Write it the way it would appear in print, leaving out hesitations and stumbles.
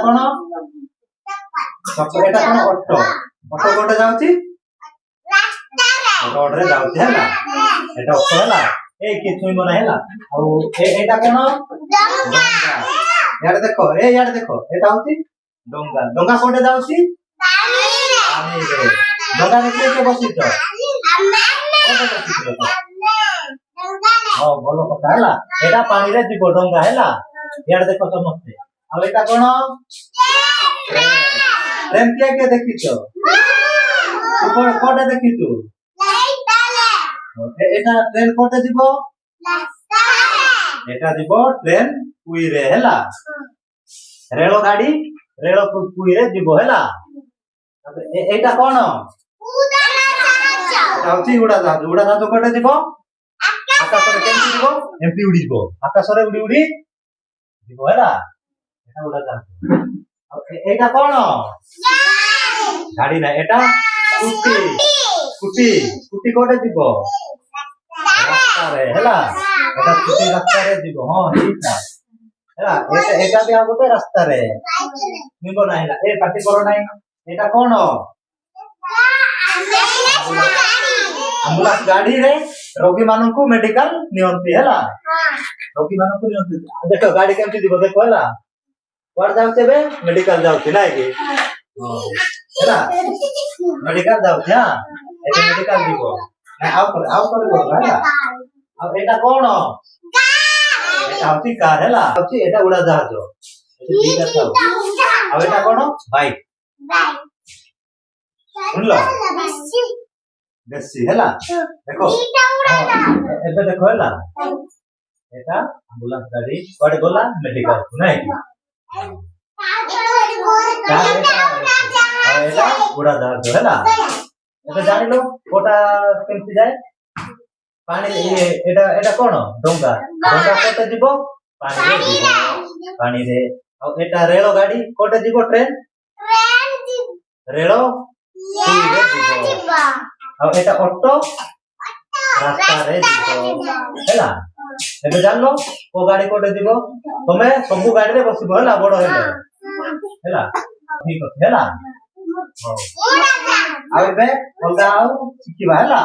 কোন ଚକ ଏଟା କୋन ଅଟୋ ଅଟୋ କୋଟେ ଯାଉଛି ରୋଡ ରେ ଯାଉଛି ହେଲା ଏଟା ଅଟୋ ହେଲା ए के छुइबो ना ହେଲା ଆଉ एटा कोन डोंगा यार देखो यार देखो एटा होती डोंगा डोंगा कोटे जाउची पानी रे डोंगा रे के बसितो हां बोलो କଥା ହେଲା एटा पानी रे जीव डोंगा ହେଲା यार देखो समझते अब एटा कोन ट्रेन के देखितो ऊपर कोटे देखितो एटा ट्रेन कोटे जीव एटा जीव ट्रेन कुई रे हैला रेल गाड़ी रेल कुई रे जीव हैला एटा कोन जाउची उड़ा जहाज कोटे जीव आकाश रे केमती जीव एमपी उड़ी जीव आकाश रे उड़ी उड़ी जीव हैला एटा उड़ा जहाज एटा कोन गाड़ी ना एटा स्कूटी स्कूटी कोटे जीव रास्ता रे हैला एटा स्कूटी रास्ता रे जीव हां ठीक है हैला एटा भी आ गोटे रास्ता रे निबो ना हैला ए पार्टी करो नाही एटा कोन एम्बुलेंस गाड़ी रे रोगी मानन को मेडिकल नियंती हैला रोगी मानन को नियंती देखो गाड़ी केमती दिबो देखो हैला पर जाउते बे मेडिकल जाउती नाही कि हैला मेडिकल जाउती हां एटा मेडिकल दिबो ना आउ कर हैला अब एटा कोन एटा होती कार हैला होती एटा उड़ा जहाज एटा ठीक है अब एटा कोन बाइक सुनलो बेसी हैला देखो एबे देखो हैला एटा एम्बुलेंस गाड़ी कोड गोला मेडिकल नहीं एटा उड़ा जहाज हैला एबे जानि लो कोटा केमती जाए पानी एटा एटा कोन डोंगा डोंगा कोटे जीवो पानी रे और एटा रेल गाड़ी कोटे जीवो ट्रेन रेल कुई रे जीवो और एटा ऑटो रास्ता रे जीवो हैला एबे जान लो को गाड़ी कोटे जीवो तमे सब गाड़ी रे बसिबो हैला बड़ हैला ठीक है हैला आ एबे ओगा आउ सिखिबा हैला।